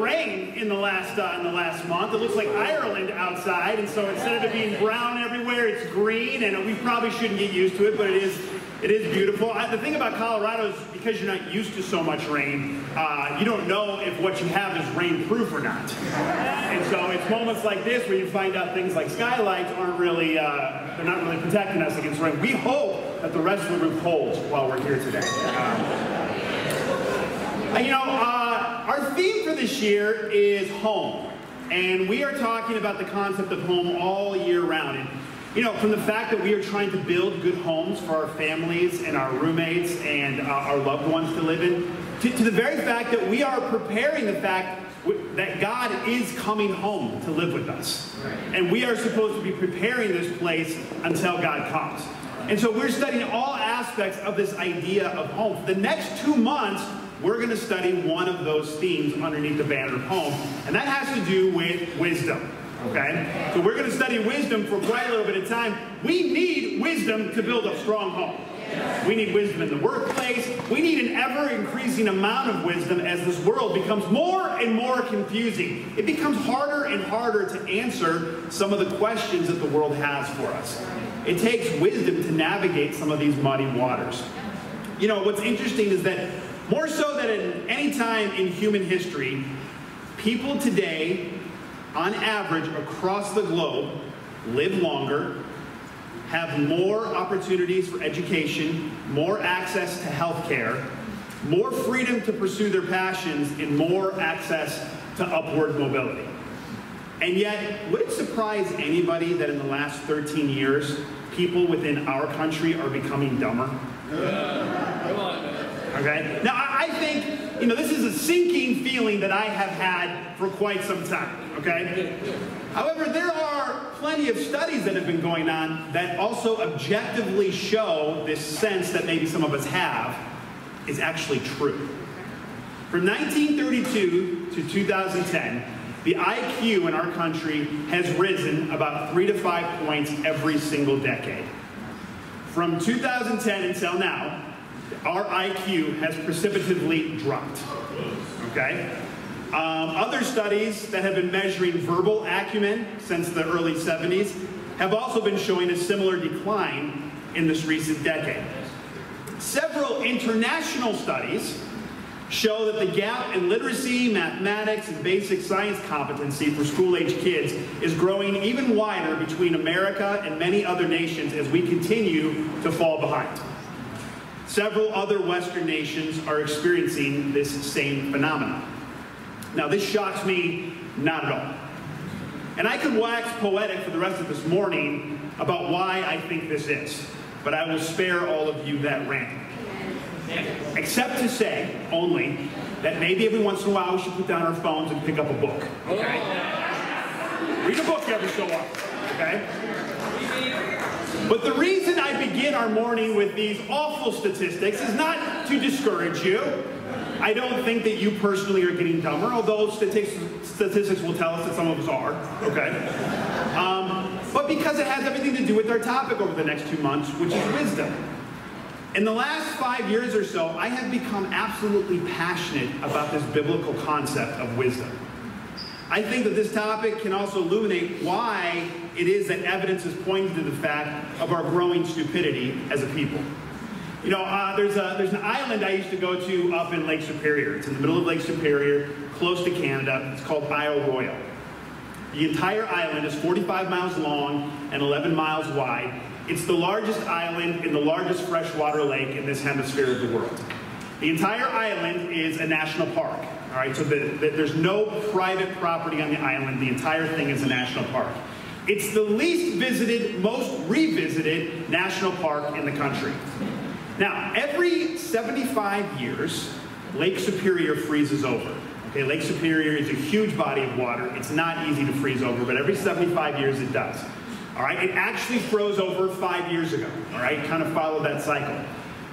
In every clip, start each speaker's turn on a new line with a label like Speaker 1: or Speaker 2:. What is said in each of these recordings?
Speaker 1: rain in the last month. It looks like Ireland outside, and so instead of it being brown everywhere, it's green, and we probably shouldn't get used to it, but it is beautiful. The thing about Colorado is because you're not used to so much rain, you don't know if what you have is rain-proof or not. And so it's moments like this where you find out things like skylights aren't really, they're not really protecting us against rain. We hope that the rest of the roof holds while we're here today. Our theme for this year is home. And we are talking about the concept of home all year round. And, from the fact that we are trying to build good homes for our families and our roommates and our loved ones to live in, to the very fact that we are preparing the fact that God is coming home to live with us. And we are supposed to be preparing this place until God comes. And so we're studying all aspects of this idea of home. For the next 2 months, we're going to study one of those themes underneath the banner of home, and that has to do with wisdom. Okay? So we're going to study wisdom for quite a little bit of time. We need wisdom to build a strong home. We need wisdom in the workplace. We need an ever-increasing amount of wisdom as this world becomes more and more confusing. It becomes harder and harder to answer some of the questions that the world has for us. It takes wisdom to navigate some of these muddy waters. What's interesting is that more so than at any time in human history, people today, on average, across the globe, live longer, have more opportunities for education, more access to health care, more freedom to pursue their passions, and more access to upward mobility. And yet, would it surprise anybody that in the last 13 years, people within our country are becoming dumber? Come on. Okay? Now, I think, this is a sinking feeling that I have had for quite some time, okay? However, there are plenty of studies that have been going on that also objectively show this sense that maybe some of us have is actually true. From 1932 to 2010, the IQ in our country has risen about 3 to 5 points every single decade. From 2010 until now, our IQ has precipitously dropped, okay? Other studies that have been measuring verbal acumen since the early 70s have also been showing a similar decline in this recent decade. Several international studies show that the gap in literacy, mathematics, and basic science competency for school-age kids is growing even wider between America and many other nations as we continue to fall behind. Several other Western nations are experiencing this same phenomenon. Now, this shocks me not at all. And I could wax poetic for the rest of this morning about why I think this is, but I will spare all of you that rant. Except to say, only, that maybe every once in a while we should put down our phones and pick up a book, okay? Read a book every so often, okay? But the reason I begin our morning with these awful statistics is not to discourage you. I don't think that you personally are getting dumber, although statistics will tell us that some of us are, okay? But because it has everything to do with our topic over the next 2 months, which is wisdom. In the last 5 years or so, I have become absolutely passionate about this biblical concept of wisdom. I think that this topic can also illuminate why it is that evidence is pointing to the fact of our growing stupidity as a people. There's an island I used to go to up in Lake Superior. It's in the middle of Lake Superior, close to Canada. It's called Isle Royal. The entire island is 45 miles long and 11 miles wide. It's the largest island in the largest freshwater lake in this hemisphere of the world. The entire island is a national park. All right, so there's no private property on the island. The entire thing is a national park. It's the least visited, most revisited national park in the country. Now, every 75 years, Lake Superior freezes over. Okay, Lake Superior is a huge body of water. It's not easy to freeze over, but every 75 years it does. All right, it actually froze over 5 years ago. All right, kind of followed that cycle.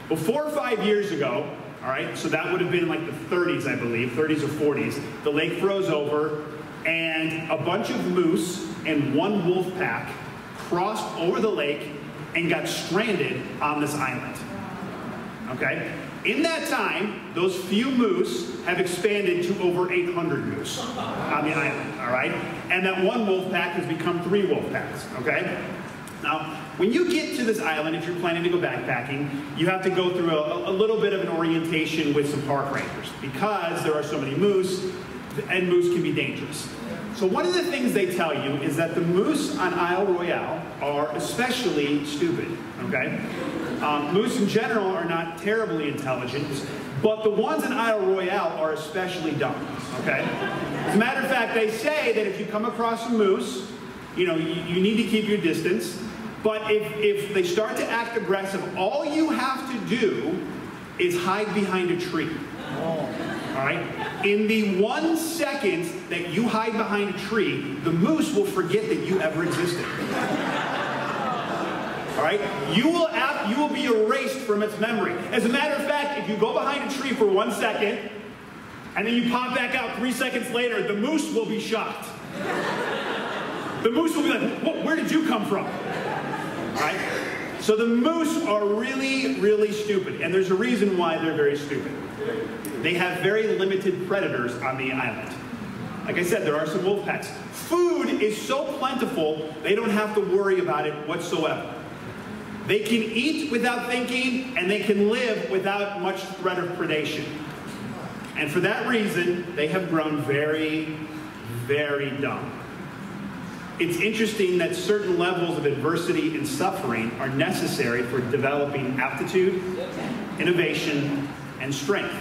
Speaker 1: Before 5 years ago, all right, so that would have been like the 30s, I believe, 30s or 40s. The lake froze over, and a bunch of moose and one wolf pack crossed over the lake and got stranded on this island. Okay? In that time, those few moose have expanded to over 800 moose on the island, all right? And that one wolf pack has become 3 wolf packs, okay? Now, when you get to this island, if you're planning to go backpacking, you have to go through a little bit of an orientation with some park rangers because there are so many moose, and moose can be dangerous. So one of the things they tell you is that the moose on Isle Royale are especially stupid, okay? Moose in general are not terribly intelligent, but the ones in Isle Royale are especially dumb, okay? As a matter of fact, they say that if you come across a moose, you know, you need to keep your distance, but if they start to act aggressive, all you have to do is hide behind a tree. All right? In the 1 second that you hide behind a tree, the moose will forget that you ever existed. All right? You will be erased from its memory. As a matter of fact, if you go behind a tree for 1 second, and then you pop back out 3 seconds later, the moose will be shocked. The moose will be like, where did you come from? All right? So the moose are really, really stupid, and there's a reason why they're very stupid. They have very limited predators on the island. Like I said, there are some wolf packs. Food is so plentiful, they don't have to worry about it whatsoever. They can eat without thinking, and they can live without much threat of predation. And for that reason, they have grown very, very dumb. It's interesting that certain levels of adversity and suffering are necessary for developing aptitude, innovation, and strength.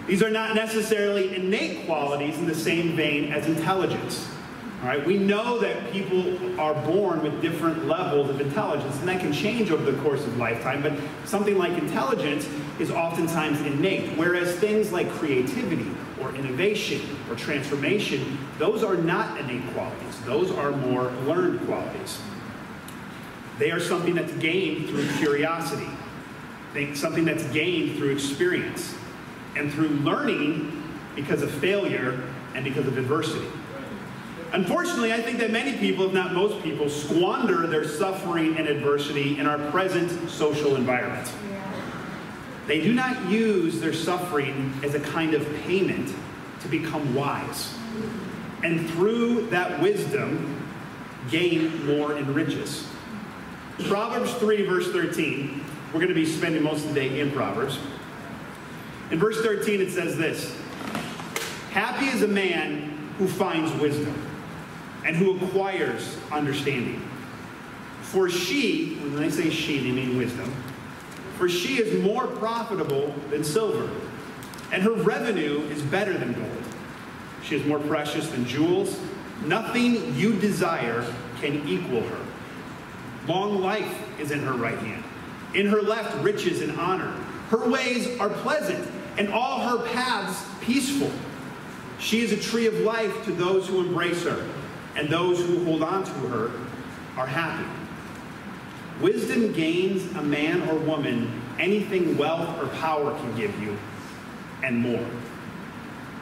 Speaker 1: These are not necessarily innate qualities in the same vein as intelligence. All right? We know that people are born with different levels of intelligence, and that can change over the course of lifetime, but something like intelligence is oftentimes innate, whereas things like creativity or innovation or transformation, those are not innate qualities. Those are more learned qualities. They are something that's gained through curiosity, something that's gained through experience, and through learning because of failure and because of adversity. Unfortunately, I think that many people, if not most people, squander their suffering and adversity in our present social environment. They do not use their suffering as a kind of payment to become wise. And through that wisdom, gain more and riches. Proverbs 3, verse 13. We're going to be spending most of the day in Proverbs. In verse 13, it says this: "Happy is a man who finds wisdom and who acquires understanding. For she," when they say she, they mean wisdom, "for she is more profitable than silver, and her revenue is better than gold. She is more precious than jewels. Nothing you desire can equal her. Long life is in her right hand. In her left, riches and honor. Her ways are pleasant, and all her paths peaceful. She is a tree of life to those who embrace her, and those who hold on to her are happy. Wisdom gains a man or woman anything wealth or power can give you, and more.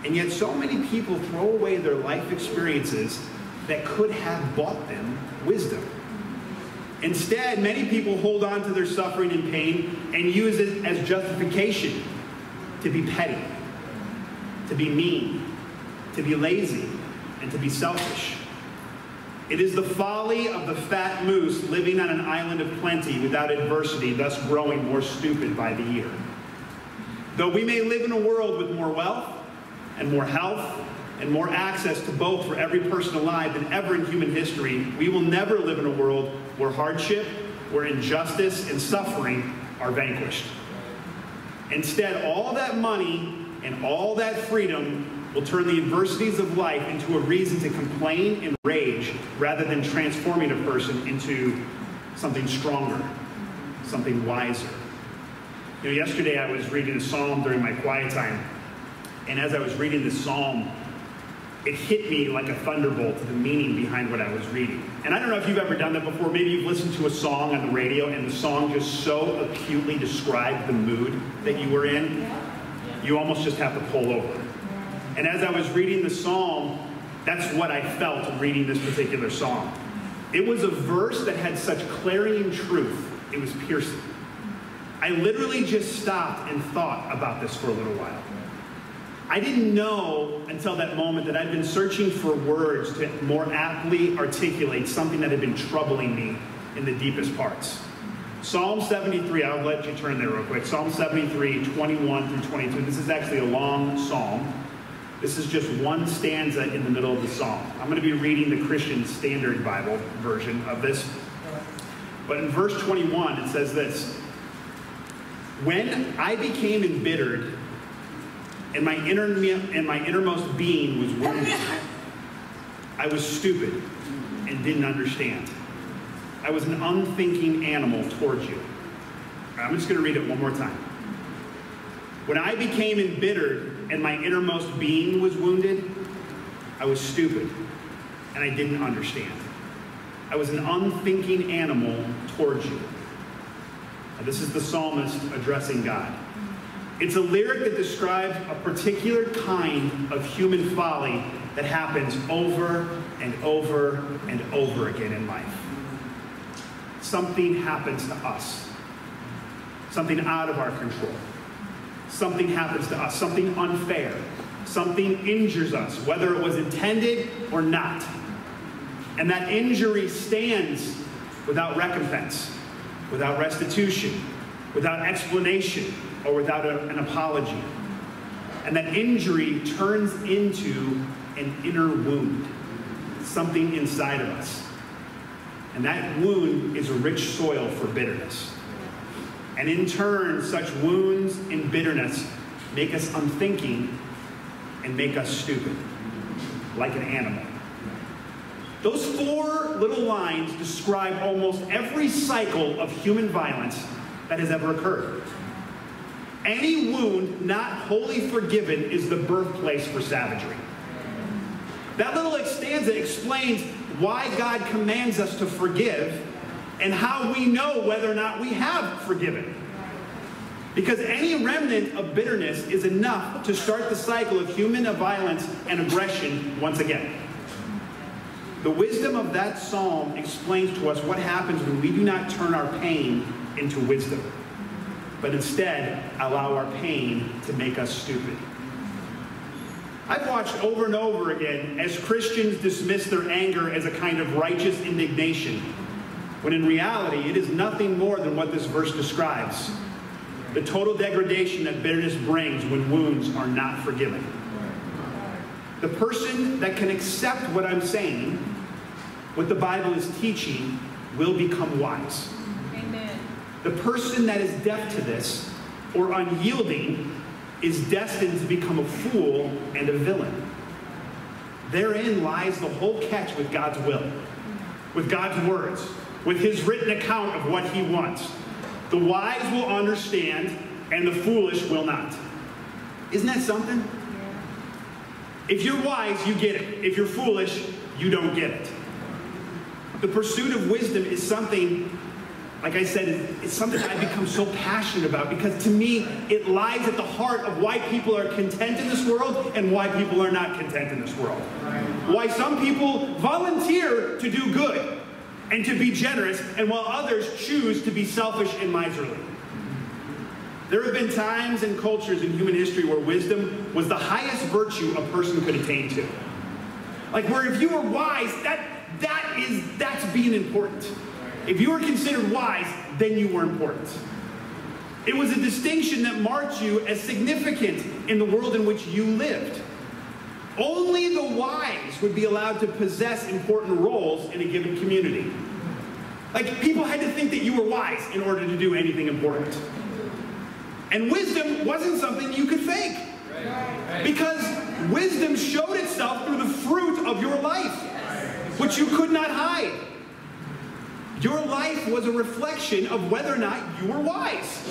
Speaker 1: And yet so many people throw away their life experiences that could have bought them wisdom. Instead, many people hold on to their suffering and pain and use it as justification to be petty, to be mean, to be lazy, and to be selfish. It is the folly of the fat moose living on an island of plenty without adversity, thus growing more stupid by the year. Though we may live in a world with more wealth and more health and more access to both for every person alive than ever in human history, we will never live in a world where hardship, where injustice and suffering are vanquished. Instead, all that money and all that freedom will turn the adversities of life into a reason to complain and rage rather than transforming a person into something stronger, something wiser. You know, yesterday I was reading a psalm during my quiet time, and as I was reading this psalm, it hit me like a thunderbolt to the meaning behind what I was reading. And I don't know if you've ever done that before. Maybe you've listened to a song on the radio and the song just so acutely described the mood that you were in, you almost just have to pull over. And as I was reading the psalm, that's what I felt reading this particular psalm. It was a verse that had such clarion truth, it was piercing. I literally just stopped and thought about this for a little while. I didn't know until that moment that I'd been searching for words to more aptly articulate something that had been troubling me in the deepest parts. Psalm 73, I'll let you turn there real quick. Psalm 73, 21 through 22. This is actually a long psalm. This is just one stanza in the middle of the psalm. I'm going to be reading the Christian Standard Bible version of this. But in verse 21, it says this: "When I became embittered, and my innermost being was wounded, I was stupid and didn't understand. I was an unthinking animal towards you." I'm just going to read it one more time. "When I became embittered and my innermost being was wounded, I was stupid and I didn't understand. I was an unthinking animal towards you." Now, this is the psalmist addressing God. It's a lyric that describes a particular kind of human folly that happens over and over and over again in life. Something happens to us. Something out of our control. Something happens to us. Something unfair. Something injures us, whether it was intended or not. And that injury stands without recompense, without restitution, without explanation, or without an apology. And that injury turns into an inner wound, something inside of us. And that wound is a rich soil for bitterness. And in turn, such wounds and bitterness make us unthinking and make us stupid, like an animal. Those 4 little lines describe almost every cycle of human violence that has ever occurred. Any wound not wholly forgiven is the birthplace for savagery. That little stanza explains why God commands us to forgive and how we know whether or not we have forgiven. Because any remnant of bitterness is enough to start the cycle of human violence and aggression once again. The wisdom of that psalm explains to us what happens when we do not turn our pain into wisdom, but instead allow our pain to make us stupid. I've watched over and over again as Christians dismiss their anger as a kind of righteous indignation, when in reality it is nothing more than what this verse describes: the total degradation that bitterness brings when wounds are not forgiven. The person that can accept what I'm saying, what the Bible is teaching, will become wise.
Speaker 2: Amen.
Speaker 1: The person that is deaf to this or unyielding is destined to become a fool and a villain. Therein lies the whole catch with God's will, with God's words, with his written account of what he wants. The wise will understand and the foolish will not. Isn't that something? Yeah. If you're wise, you get it. If you're foolish, you don't get it. The pursuit of wisdom is something, like I said, it's something I've become so passionate about, because to me, it lies at the heart of why people are content in this world and why people are not content in this world. Why some people volunteer to do good and to be generous, and while others choose to be selfish and miserly. There have been times and cultures in human history where wisdom was the highest virtue a person could attain to. Like where if you were wise, that's being important. If you were considered wise, then you were important. It was a distinction that marked you as significant in the world in which you lived. Only the wise would be allowed to possess important roles in a given community. Like, people had to think that you were wise in order to do anything important. And wisdom wasn't something you could fake. Because wisdom showed itself through the fruit of your life, which you could not hide. Your life was a reflection of whether or not you were wise.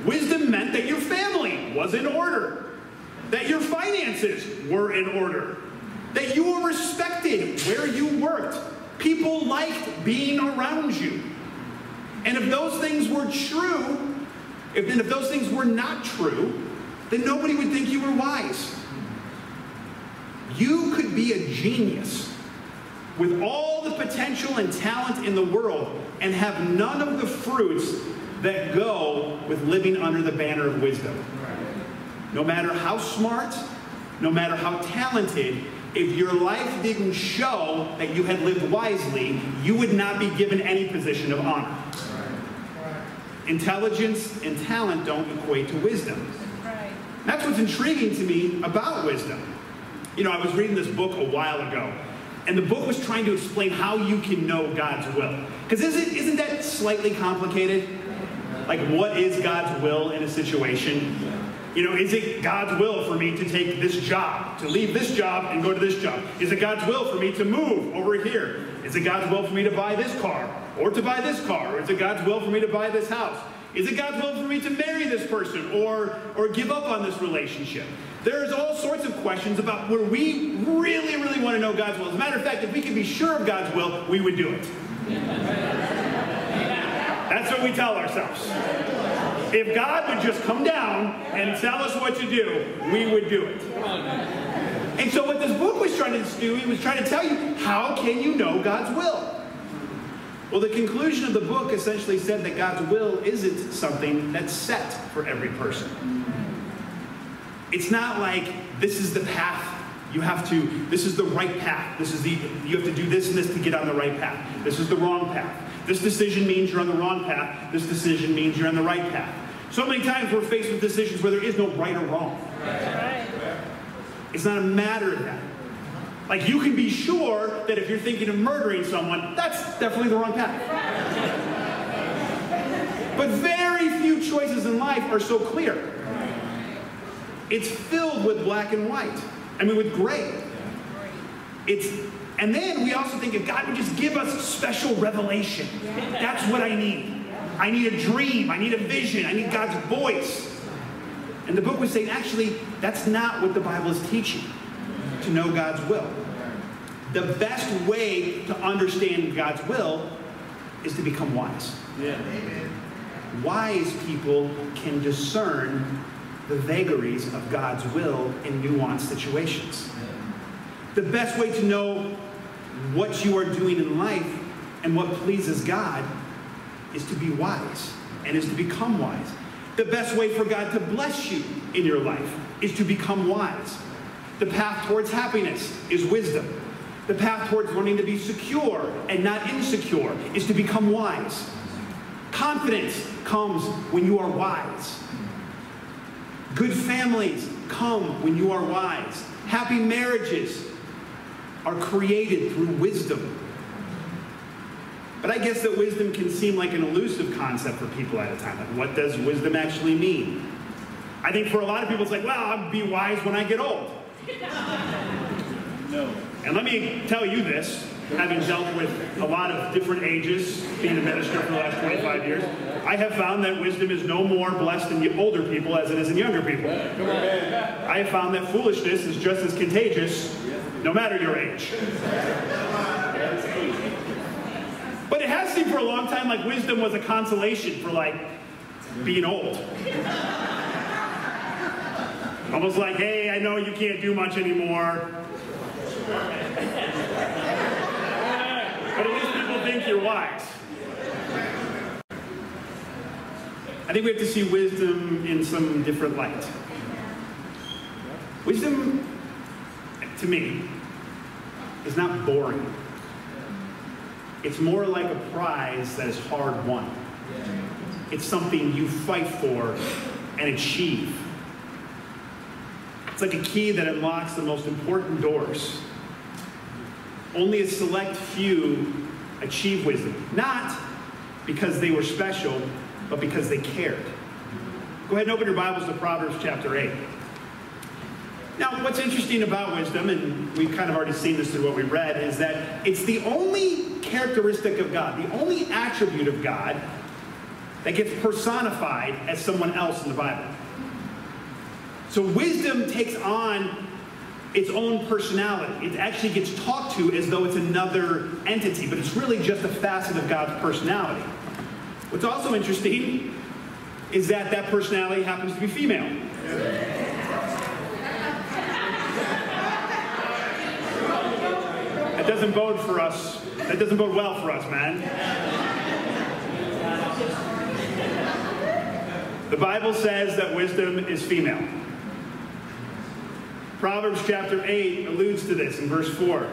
Speaker 1: Wisdom meant that your family was in order, that your finances were in order, that you were respected where you worked. People liked being around you. And if those things were true, if those things were not true, then nobody would think you were wise. You could be a genius with all the potential and talent in the world and have none of the fruits that go with living under the banner of wisdom. No matter how smart, no matter how talented, if your life didn't show that you had lived wisely, you would not be given any position of honor. Intelligence and talent don't equate to wisdom. That's what's intriguing to me about wisdom. You know, I was reading this book a while ago, and the book was trying to explain how you can know God's will. Because isn't that slightly complicated? Like, what is God's will in a situation? You know, is it God's will for me to take this job, to leave this job and go to this job? Is it God's will for me to move over here? Is it God's will for me to buy this car, or to buy this car? Or is it God's will for me to buy this house? Is it God's will for me to marry this person, or give up on this relationship? There's all sorts of questions about where we really, really want to know God's will. As a matter of fact, if we could be sure of God's will, we would do it. That's what we tell ourselves. If God would just come down and tell us what to do, we would do it. And so what this book was trying to do, he was trying to tell you, how can you know God's will? Well, the conclusion of the book essentially said that God's will isn't something that's set for every person. It's not like, this is the path this is the right path. You have to do this and this to get on the right path. This is the wrong path. This decision means you're on the wrong path. This decision means you're on the right path. So many times we're faced with decisions where there is no right or wrong. It's not a matter of that. Like, you can be sure that if you're thinking of murdering someone, that's definitely the wrong path. But very few choices in life are so clear. It's filled with black and white. I mean, with gray. And then we also think if God would just give us special revelation. That's what I need. I need a dream. I need a vision. I need God's voice. And the book was saying, actually, that's not what the Bible is teaching, to know God's will. The best way to understand God's will is to become wise. Yeah. Wise people can discern the vagaries of God's will in nuanced situations. The best way to know what you are doing in life and what pleases God is to be wise and is to become wise. The best way for God to bless you in your life is to become wise. The path towards happiness is wisdom. The path towards learning to be secure and not insecure is to become wise. Confidence comes when you are wise. Good families come when you are wise. Happy marriages are created through wisdom. But I guess that wisdom can seem like an elusive concept for people at a time. Like, what does wisdom actually mean? I think for a lot of people it's like, well, I'll be wise when I get old. No. And let me tell you this, having dealt with a lot of different ages, being a minister for the last 25 years, I have found that wisdom is no more blessed in older people as it is in younger people. I have found that foolishness is just as contagious, no matter your age. But it has seemed for a long time like wisdom was a consolation for, like, being old. Almost like, hey, I know you can't do much anymore. But at least people think you're wise. I think we have to see wisdom in some different light. Wisdom, to me, is not boring. It's more like a prize that is hard won. It's something you fight for and achieve. It's like a key that unlocks the most important doors. Only a select few achieve wisdom. Not because they were special, but because they cared. Go ahead and open your Bibles to Proverbs chapter 8. Now, what's interesting about wisdom, and we've kind of already seen this through what we read, is that it's the only characteristic of God, the only attribute of God that gets personified as someone else in the Bible. So wisdom takes on its own personality. It actually gets talked to as though it's another entity, but it's really just a facet of God's personality. What's also interesting is that that personality happens to be female. That doesn't bode for us. That doesn't bode well for us, man. The Bible says that wisdom is female. Proverbs chapter 8 alludes to this in verse 4.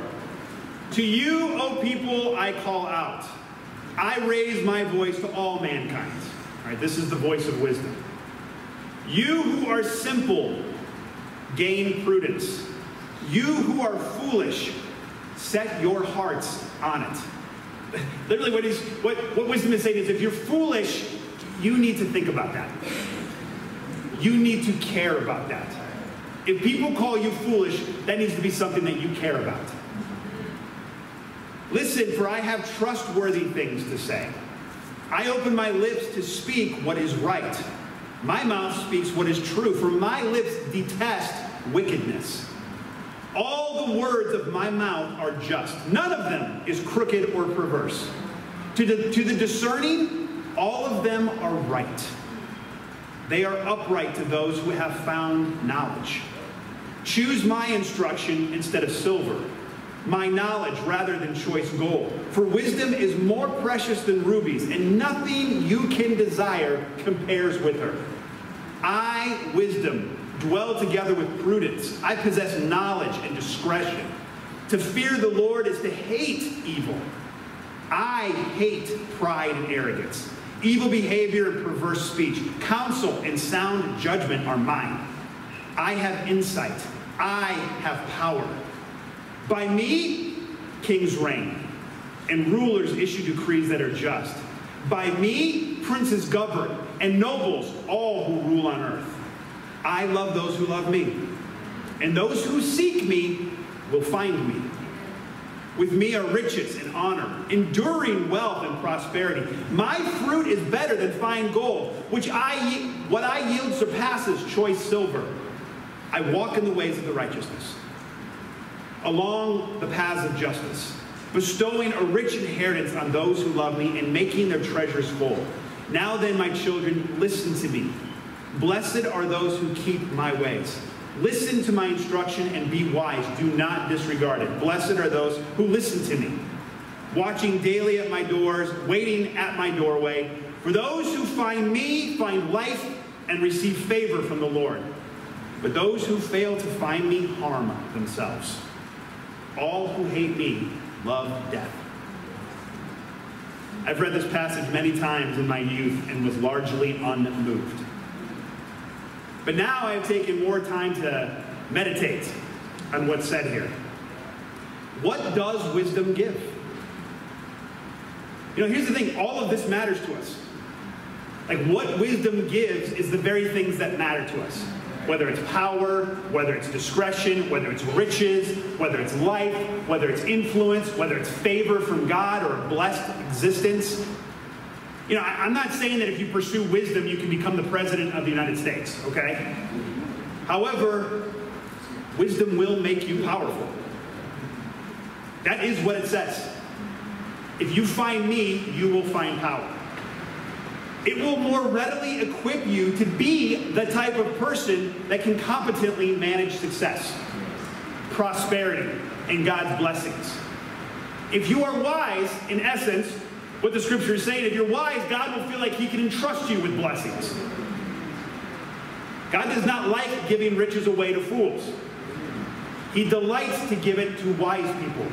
Speaker 1: To you, O people, I call out. I raise my voice to all mankind. All right, this is the voice of wisdom. You who are simple, gain prudence. You who are foolish, set your hearts on it. Literally what wisdom is saying is, if you're foolish, you need to think about that. You need to care about that. If people call you foolish, that needs to be something that you care about. Listen, for I have trustworthy things to say. I open my lips to speak what is right. My mouth speaks what is true, for my lips detest wickedness. All the words of my mouth are just. None of them is crooked or perverse. To the discerning, all of them are right. They are upright to those who have found knowledge. Choose my instruction instead of silver, my knowledge rather than choice gold. For wisdom is more precious than rubies, and nothing you can desire compares with her. I, wisdom, dwell together with prudence. I possess knowledge and discretion. To fear the Lord is to hate evil. I hate pride and arrogance. Evil behavior and perverse speech. Counsel and sound judgment are mine. I have insight. I have power. By me, kings reign, and rulers issue decrees that are just. By me, princes govern, and nobles, all who rule on earth. I love those who love me, and those who seek me will find me. With me are riches and honor, enduring wealth and prosperity. My fruit is better than fine gold, what I yield surpasses choice silver. I walk in the ways of the righteousness, along the paths of justice, bestowing a rich inheritance on those who love me and making their treasures full. Now then, my children, listen to me. Blessed are those who keep my ways. Listen to my instruction and be wise. Do not disregard it. Blessed are those who listen to me, watching daily at my doors, waiting at my doorway. For those who find me find life and receive favor from the Lord. But those who fail to find me harm themselves. All who hate me love death. I've read this passage many times in my youth and was largely unmoved. But now I've taken more time to meditate on what's said here. What does wisdom give? You know, here's the thing. All of this matters to us. Like, what wisdom gives is the very things that matter to us. Whether it's power, whether it's discretion, whether it's riches, whether it's life, whether it's influence, whether it's favor from God or a blessed existence. You know, I'm not saying that if you pursue wisdom, you can become the president of the United States, okay? However, wisdom will make you powerful. That is what it says. If you find me, you will find power. It will more readily equip you to be the type of person that can competently manage success, prosperity, and God's blessings. If you are wise, in essence, what the scripture is saying, if you're wise, God will feel like he can entrust you with blessings. God does not like giving riches away to fools. He delights to give it to wise people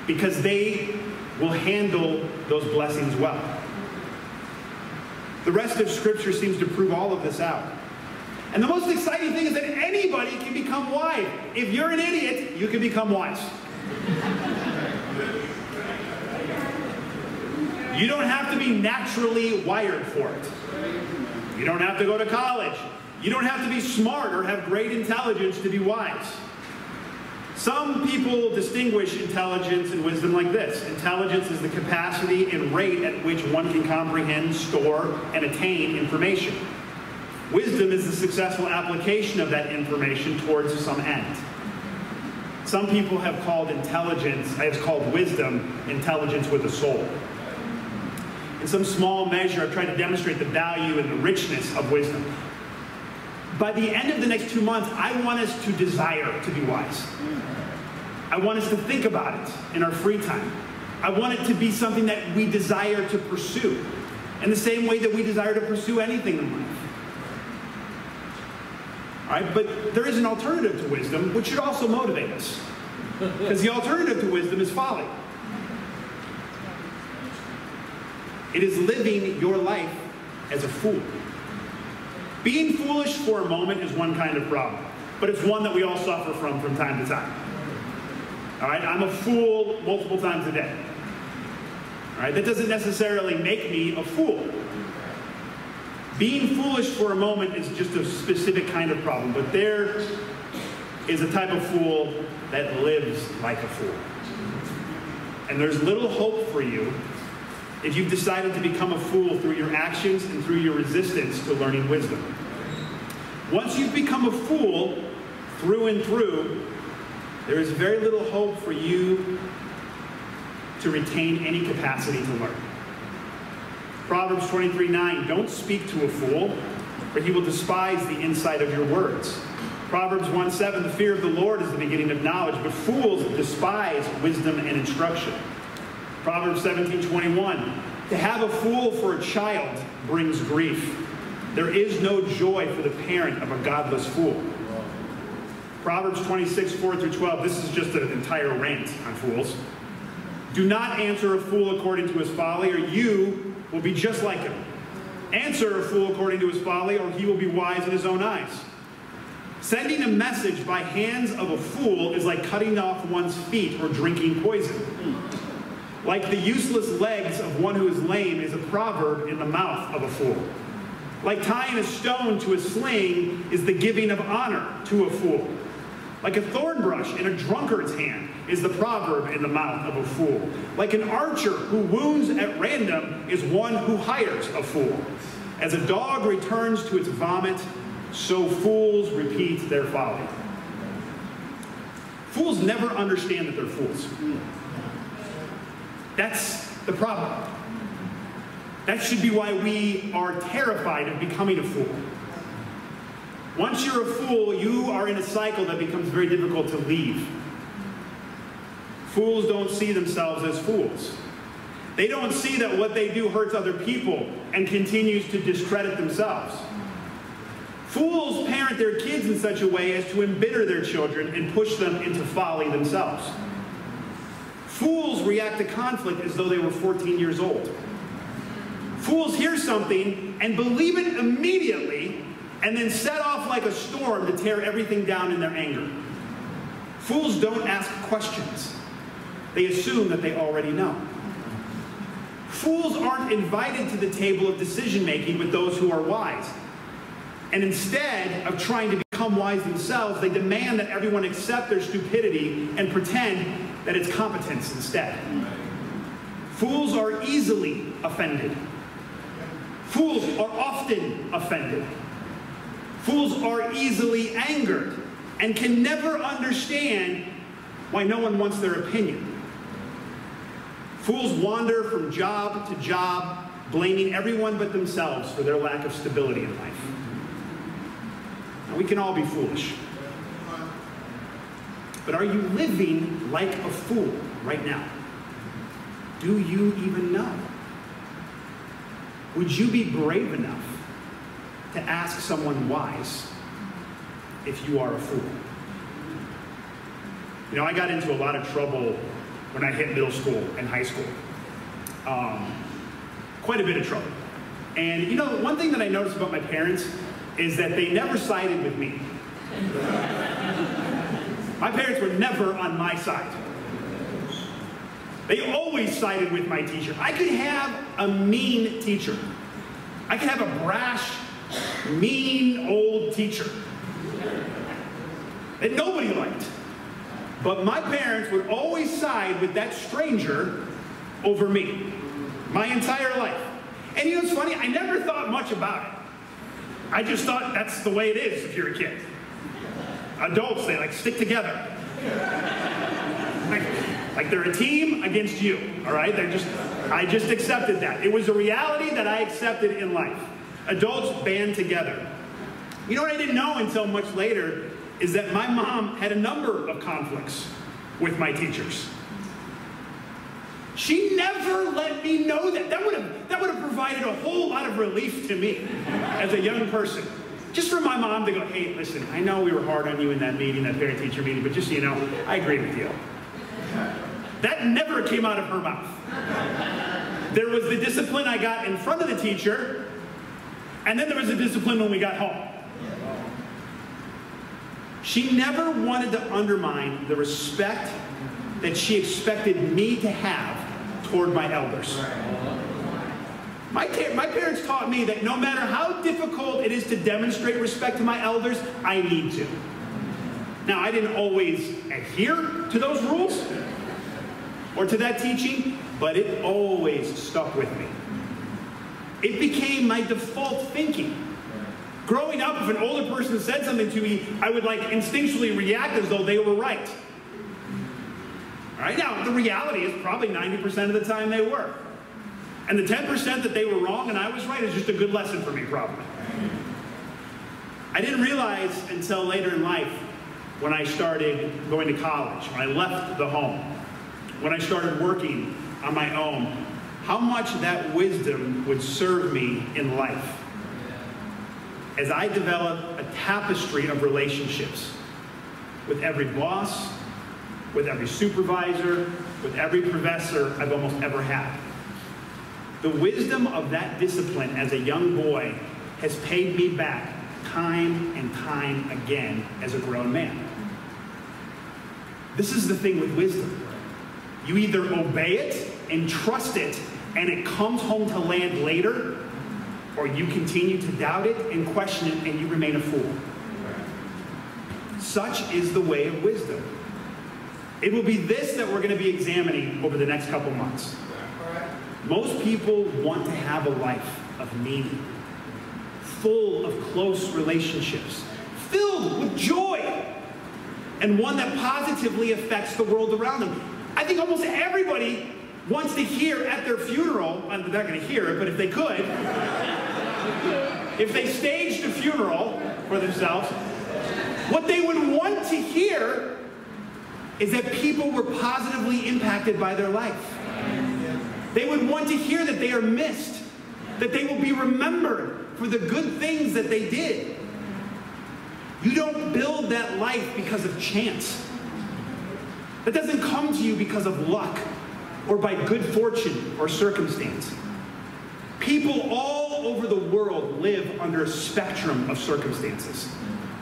Speaker 1: because they will handle those blessings well. The rest of Scripture seems to prove all of this out. And the most exciting thing is that anybody can become wise. If you're an idiot, you can become wise. You don't have to be naturally wired for it. You don't have to go to college. You don't have to be smart or have great intelligence to be wise. Some people distinguish intelligence and wisdom like this. Intelligence is the capacity and rate at which one can comprehend, store, and attain information. Wisdom is the successful application of that information towards some end. Some people have called wisdom intelligence with a soul. In some small measure, I've tried to demonstrate the value and the richness of wisdom. By the end of the next 2 months, I want us to desire to be wise. I want us to think about it in our free time. I want it to be something that we desire to pursue in the same way that we desire to pursue anything in life. All right, but there is an alternative to wisdom, which should also motivate us. Because the alternative to wisdom is folly. It is living your life as a fool. Being foolish for a moment is one kind of problem, but it's one that we all suffer from time to time. All right, I'm a fool multiple times a day. All right, that doesn't necessarily make me a fool. Being foolish for a moment is just a specific kind of problem, but there is a type of fool that lives like a fool. And there's little hope for you if you've decided to become a fool through your actions and through your resistance to learning wisdom. Once you've become a fool through and through, there is very little hope for you to retain any capacity to learn. Proverbs 23:9, don't speak to a fool, for he will despise the insight of your words. Proverbs 1:7, the fear of the Lord is the beginning of knowledge, but fools despise wisdom and instruction. Proverbs 17:21, to have a fool for a child brings grief. There is no joy for the parent of a godless fool. Proverbs 26:4-12, this is just an entire rant on fools. Do not answer a fool according to his folly, or you will be just like him. Answer a fool according to his folly, or he will be wise in his own eyes. Sending a message by hands of a fool is like cutting off one's feet or drinking poison. Like the useless legs of one who is lame is a proverb in the mouth of a fool. Like tying a stone to a sling is the giving of honor to a fool. Like a thorn brush in a drunkard's hand is the proverb in the mouth of a fool. Like an archer who wounds at random is one who hires a fool. As a dog returns to its vomit, so fools repeat their folly. Fools never understand that they're fools. That's the problem. That should be why we are terrified of becoming a fool. Once you're a fool, you are in a cycle that becomes very difficult to leave. Fools don't see themselves as fools. They don't see that what they do hurts other people and continues to discredit themselves. Fools parent their kids in such a way as to embitter their children and push them into folly themselves. Fools react to conflict as though they were 14 years old. Fools hear something and believe it immediately and then set off like a storm to tear everything down in their anger. Fools don't ask questions. They assume that they already know. Fools aren't invited to the table of decision-making with those who are wise. And instead of trying to become wise themselves, they demand that everyone accept their stupidity and pretend that it's competence instead. Fools are easily offended. Fools are often offended. Fools are easily angered and can never understand why no one wants their opinion. Fools wander from job to job, blaming everyone but themselves for their lack of stability in life. Now, we can all be foolish. But are you living like a fool right now? Do you even know? Would you be brave enough to ask someone wise if you are a fool? You know, I got into a lot of trouble when I hit middle school and high school. Quite a bit of trouble. And you know, one thing that I noticed about my parents is that they never sided with me. My parents were never on my side. They always sided with my teacher. I could have a mean teacher. I could have a brash, mean old teacher that nobody liked. But my parents would always side with that stranger over me my entire life. And you know what's funny? I never thought much about it. I just thought that's the way it is if you're a kid. Adults, they like stick together. Like they're a team against you, all right? I just accepted that. It was a reality that I accepted in life. Adults band together. You know what I didn't know until much later is that my mom had a number of conflicts with my teachers. She never let me know that. That would have provided a whole lot of relief to me as a young person. just for my mom to go, hey, listen, I know we were hard on you in that meeting, that parent-teacher meeting, but just so you know, I agree with you. That never came out of her mouth. There was the discipline I got in front of the teacher, and then there was the discipline when we got home. She never wanted to undermine the respect that she expected me to have toward my elders. My parents taught me that no matter how difficult it is to demonstrate respect to my elders, I need to. Now, I didn't always adhere to those rules or to that teaching, but it always stuck with me. It became my default thinking. Growing up, if an older person said something to me, I would like instinctually react as though they were right. All right, now, the reality is probably 90% of the time they were. And the 10% that they were wrong and I was right is just a good lesson for me, probably. I didn't realize until later in life, when I started going to college, when I left the home, when I started working on my own, how much that wisdom would serve me in life as I developed a tapestry of relationships with every boss, with every supervisor, with every professor I've almost ever had. The wisdom of that discipline as a young boy has paid me back time and time again as a grown man. This is the thing with wisdom. You either obey it and trust it, and it comes home to land later, or you continue to doubt it and question it, and you remain a fool. Such is the way of wisdom. It will be this that we're going to be examining over the next couple months. Most people want to have a life of meaning, full of close relationships, filled with joy, and one that positively affects the world around them. I think almost everybody wants to hear at their funeral, they're not going to hear it, but if they could, if they staged a funeral for themselves, what they would want to hear is that people were positively impacted by their life. They would want to hear that they are missed, that they will be remembered for the good things that they did. You don't build that life because of chance. That doesn't come to you because of luck or by good fortune or circumstance. People all over the world live under a spectrum of circumstances,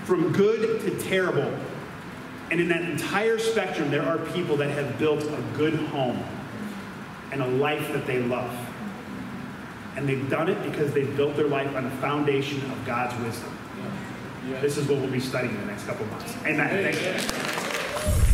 Speaker 1: from good to terrible. And in that entire spectrum, there are people that have built a good home and a life that they love. And they've done it because they've built their life on a foundation of God's wisdom. This is what we'll be studying in the next couple months. Amen. Thank you.